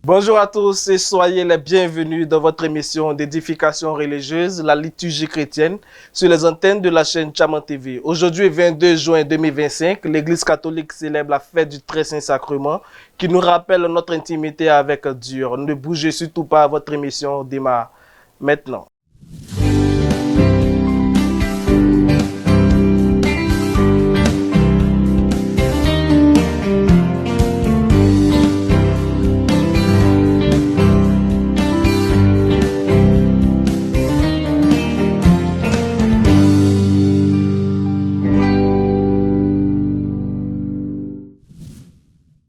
Bonjour à tous et soyez les bienvenus dans votre émission d'édification religieuse, la liturgie chrétienne, sur les antennes de la chaîne Tchaman TV. Aujourd'hui, 22 juin 2025, l'Église catholique célèbre la fête du Très Saint Sacrement qui nous rappelle notre intimité avec Dieu. Ne bougez surtout pas, votre émission démarre maintenant.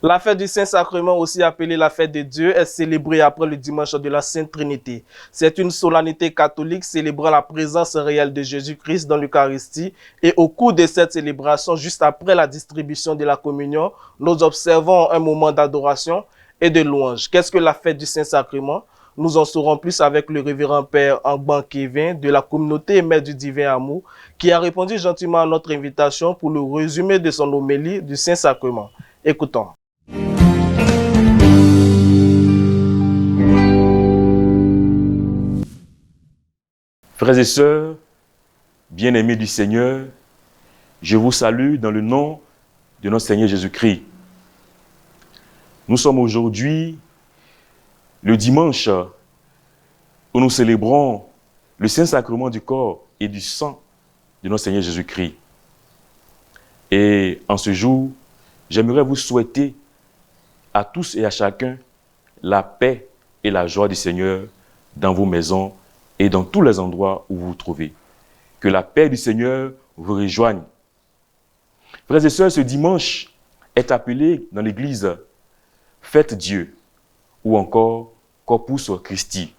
La fête du Saint-Sacrement, aussi appelée la fête de Dieu, est célébrée après le dimanche de la Sainte Trinité. C'est une solennité catholique célébrant la présence réelle de Jésus-Christ dans l'Eucharistie. Et au cours de cette célébration, juste après la distribution de la communion, nous observons un moment d'adoration et de louange. Qu'est-ce que la fête du Saint-Sacrement? Nous en saurons plus avec le révérend Père Angban Kevin de la communauté Mère du Divin Amour, qui a répondu gentiment à notre invitation pour le résumé de son homélie du Saint-Sacrement. Écoutons. Frères et sœurs, bien-aimés du Seigneur, je vous salue dans le nom de notre Seigneur Jésus-Christ. Nous sommes aujourd'hui le dimanche où nous célébrons le Saint-Sacrement du corps et du sang de notre Seigneur Jésus-Christ. Et en ce jour, j'aimerais vous souhaiter à tous et à chacun la paix et la joie du Seigneur dans vos maisons et dans tous les endroits où vous vous trouvez. Que la paix du Seigneur vous rejoigne. Frères et sœurs, ce dimanche est appelé dans l'Église Fête Dieu ou encore Corpus Christi.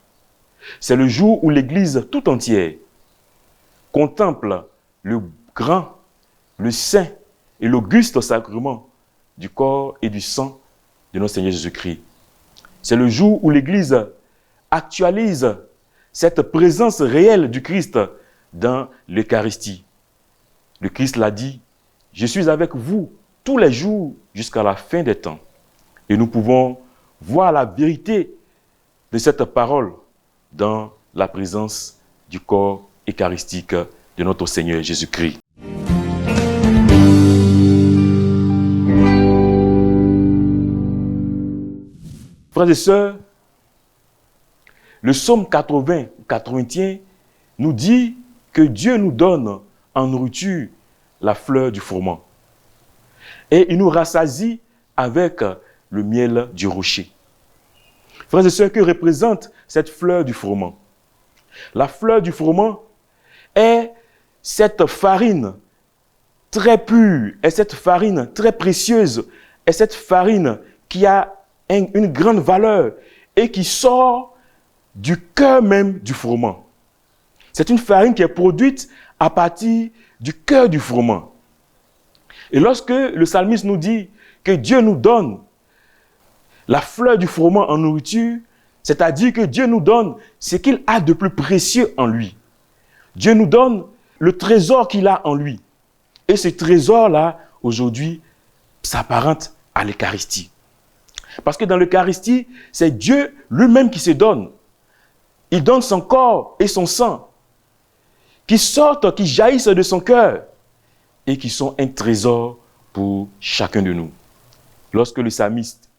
C'est le jour où l'Église tout entière contemple le grand, le saint et l'auguste sacrement du corps et du sang de notre Seigneur Jésus-Christ. C'est le jour où l'Église actualise cette présence réelle du Christ dans l'Eucharistie. Le Christ l'a dit, « Je suis avec vous tous les jours jusqu'à la fin des temps. » Et nous pouvons voir la vérité de cette parole dans la présence du corps eucharistique de notre Seigneur Jésus-Christ. Frères et sœurs, le psaume 80 nous dit que Dieu nous donne en nourriture la fleur du froment. Et il nous rassasie avec le miel du rocher. Frères et sœurs, que représente cette fleur du froment? La fleur du froment est cette farine très pure, est cette farine très précieuse, est cette farine qui a une grande valeur et qui sort du cœur même du froment. C'est une farine qui est produite à partir du cœur du froment. Et lorsque le psalmiste nous dit que Dieu nous donne la fleur du froment en nourriture, c'est-à-dire que Dieu nous donne ce qu'il a de plus précieux en lui. Dieu nous donne le trésor qu'il a en lui. Et ce trésor-là, aujourd'hui, s'apparente à l'Eucharistie. Parce que dans l'Eucharistie, c'est Dieu lui-même qui se donne. Il donne son corps et son sang, qui sortent, qui jaillissent de son cœur et qui sont un trésor pour chacun de nous. Lorsque le psalmiste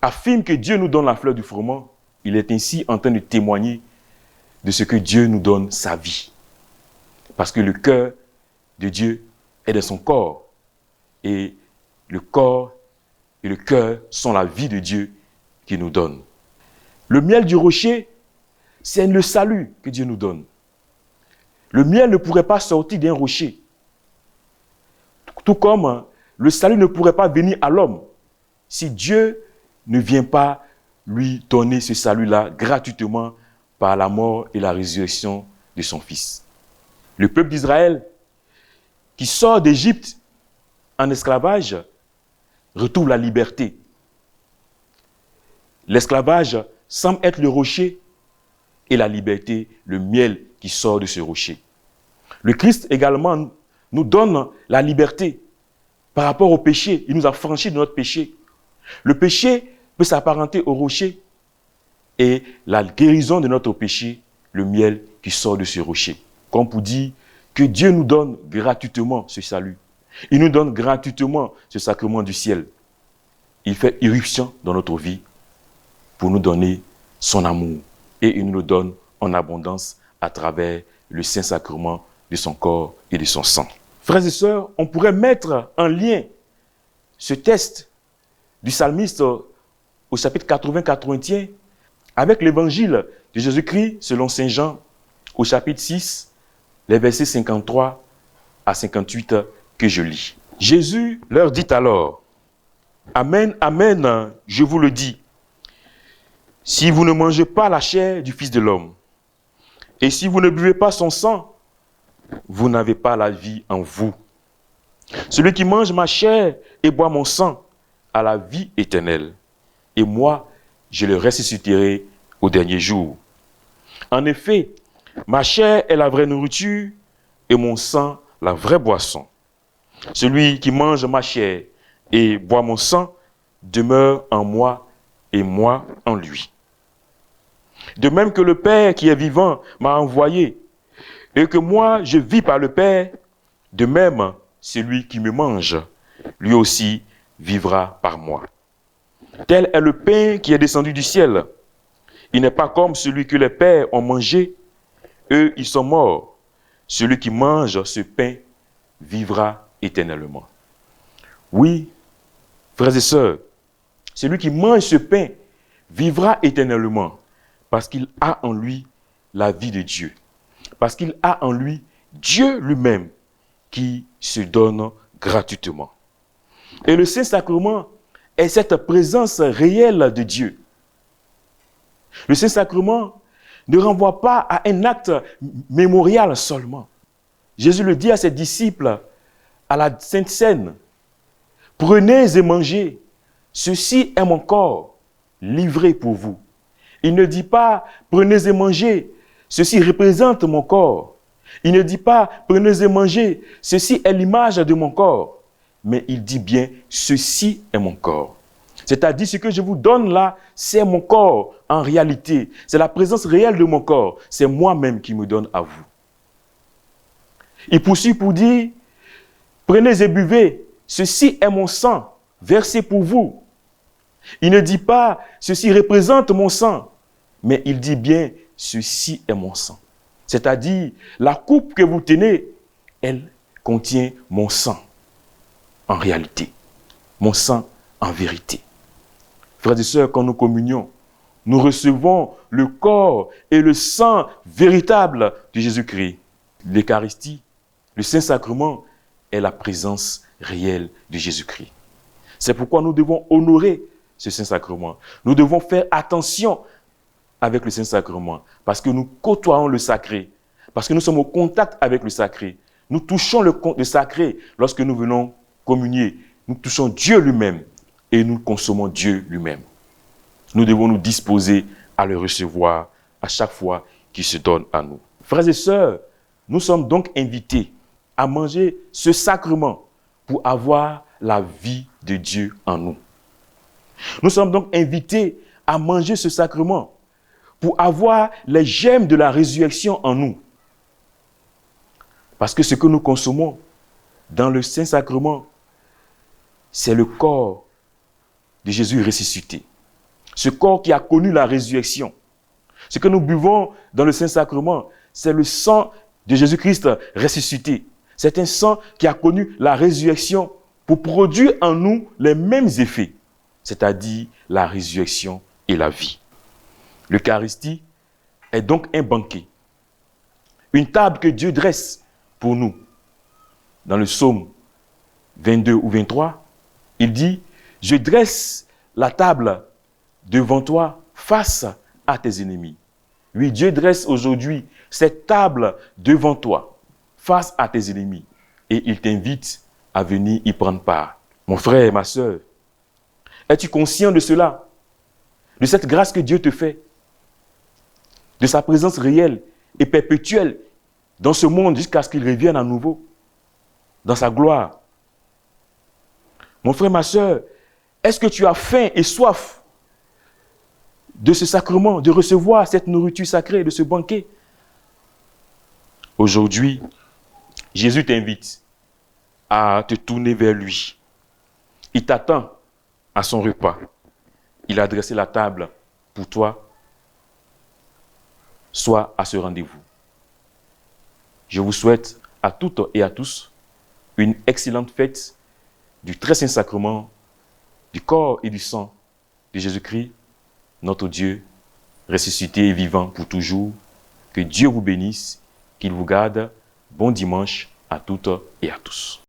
affirme que Dieu nous donne la fleur du froment, il est ainsi en train de témoigner de ce que Dieu nous donne sa vie. Parce que le cœur de Dieu est dans son corps. Et le corps et le cœur sont la vie de Dieu qui nous donne. Le miel du rocher, c'est le salut que Dieu nous donne. Le miel ne pourrait pas sortir d'un rocher. Tout comme le salut ne pourrait pas venir à l'homme si Dieu ne vient pas lui donner ce salut-là gratuitement par la mort et la résurrection de son Fils. Le peuple d'Israël qui sort d'Égypte en esclavage retrouve la liberté. L'esclavage semble être le rocher et la liberté, le miel qui sort de ce rocher. Le Christ également nous donne la liberté par rapport au péché. Il nous a franchis de notre péché. Le péché peut s'apparenter au rocher et la guérison de notre péché, le miel qui sort de ce rocher. Comme pour dire que Dieu nous donne gratuitement ce salut. Il nous donne gratuitement ce sacrement du ciel. Il fait irruption dans notre vie pour nous donner son amour. Et il nous le donne en abondance à travers le Saint-Sacrement de son corps et de son sang. Frères et sœurs, on pourrait mettre en lien ce texte du psalmiste au chapitre 80-81 avec l'évangile de Jésus-Christ selon Saint Jean au chapitre 6, les versets 53 à 58 que je lis. Jésus leur dit alors, « Amen, amen, je vous le dis, si vous ne mangez pas la chair du Fils de l'homme, et si vous ne buvez pas son sang, vous n'avez pas la vie en vous. Celui qui mange ma chair et boit mon sang a la vie éternelle, et moi, je le ressusciterai au dernier jour. En effet, ma chair est la vraie nourriture, et mon sang la vraie boisson. Celui qui mange ma chair et boit mon sang demeure en moi et moi en lui. De même que le Père qui est vivant m'a envoyé, et que moi je vis par le Père, de même celui qui me mange, lui aussi vivra par moi. Tel est le pain qui est descendu du ciel. Il n'est pas comme celui que les pères ont mangé, eux ils sont morts. Celui qui mange ce pain vivra éternellement. Oui, frères et sœurs, celui qui mange ce pain vivra éternellement parce qu'il a en lui la vie de Dieu. Parce qu'il a en lui Dieu lui-même qui se donne gratuitement. Et le Saint-Sacrement est cette présence réelle de Dieu. Le Saint-Sacrement ne renvoie pas à un acte mémorial seulement. Jésus le dit à ses disciples à la Sainte Seine, « Prenez et mangez, ceci est mon corps livré pour vous. » Il ne dit pas « Prenez et mangez, ceci représente mon corps. » Il ne dit pas « Prenez et mangez, ceci est l'image de mon corps. » Mais il dit bien « Ceci est mon corps. » C'est-à-dire ce que je vous donne là, c'est mon corps en réalité. C'est la présence réelle de mon corps. C'est moi-même qui me donne à vous. Il poursuit pour dire « Prenez et buvez, ceci est mon sang, versé pour vous. » Il ne dit pas « Ceci représente mon sang », mais il dit bien « Ceci est mon sang ». C'est-à-dire, la coupe que vous tenez, elle contient mon sang en réalité, mon sang en vérité. Frères et sœurs, quand nous communions, nous recevons le corps et le sang véritable de Jésus-Christ. L'Eucharistie, le Saint-Sacrement, est la présence réelle de Jésus-Christ. C'est pourquoi nous devons honorer ce Saint-Sacrement. Nous devons faire attention avec le Saint-Sacrement, parce que nous côtoyons le sacré, parce que nous sommes au contact avec le sacré. Nous touchons le sacré lorsque nous venons communier. Nous touchons Dieu lui-même et nous consommons Dieu lui-même. Nous devons nous disposer à le recevoir à chaque fois qu'il se donne à nous. Frères et sœurs, nous sommes donc invités à manger ce sacrement pour avoir la vie de Dieu en nous. Nous sommes donc invités à manger ce sacrement pour avoir les gemmes de la résurrection en nous. Parce que ce que nous consommons dans le Saint-Sacrement, c'est le corps de Jésus ressuscité. Ce corps qui a connu la résurrection. Ce que nous buvons dans le Saint-Sacrement, c'est le sang de Jésus-Christ ressuscité. C'est un sang qui a connu la résurrection pour produire en nous les mêmes effets, c'est-à-dire la résurrection et la vie. L'Eucharistie est donc un banquet, une table que Dieu dresse pour nous. Dans le psaume 22 ou 23, il dit « Je dresse la table devant toi face à tes ennemis. » Oui, Dieu dresse aujourd'hui cette table devant toi, face à tes ennemis. Et il t'invite à venir y prendre part. Mon frère et ma sœur, es-tu conscient de cela? De cette grâce que Dieu te fait? De sa présence réelle et perpétuelle dans ce monde jusqu'à ce qu'il revienne à nouveau, dans sa gloire. Mon frère, ma sœur, est-ce que tu as faim et soif de ce sacrement, de recevoir cette nourriture sacrée, de ce banquet. Aujourd'hui, Jésus t'invite à te tourner vers lui. Il t'attend à son repas. Il a dressé la table pour toi. Sois à ce rendez-vous. Je vous souhaite à toutes et à tous une excellente fête du très saint sacrement du corps et du sang de Jésus-Christ, notre Dieu, ressuscité et vivant pour toujours. Que Dieu vous bénisse, qu'il vous garde. Bon dimanche à toutes et à tous.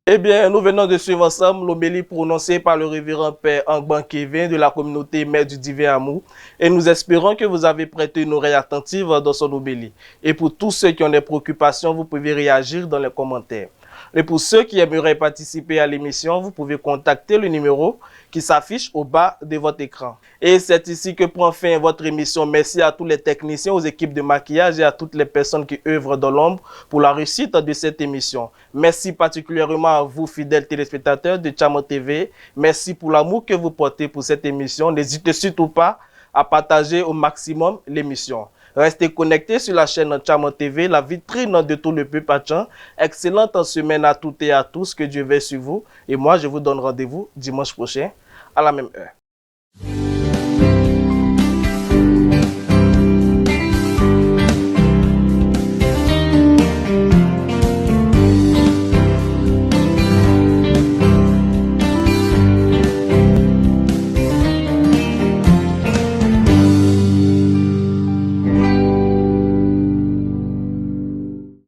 Eh bien, nous venons de suivre ensemble l'homélie prononcée par le révérend Père Angban Kevin de la communauté Mère du Divin Amour et nous espérons que vous avez prêté une oreille attentive dans son homélie. Et pour tous ceux qui ont des préoccupations, vous pouvez réagir dans les commentaires. Et pour ceux qui aimeraient participer à l'émission, vous pouvez contacter le numéro qui s'affiche au bas de votre écran. Et c'est ici que prend fin votre émission. Merci à tous les techniciens, aux équipes de maquillage et à toutes les personnes qui œuvrent dans l'ombre pour la réussite de cette émission. Merci particulièrement à vous, fidèles téléspectateurs de Tchama TV. Merci pour l'amour que vous portez pour cette émission. N'hésitez surtout pas à partager au maximum l'émission. Restez connectés sur la chaîne Tchama TV, la vitrine de tout le peuple Pachan. Excellente semaine à toutes et à tous. Que Dieu veille sur vous. Et moi, je vous donne rendez-vous dimanche prochain à la même heure.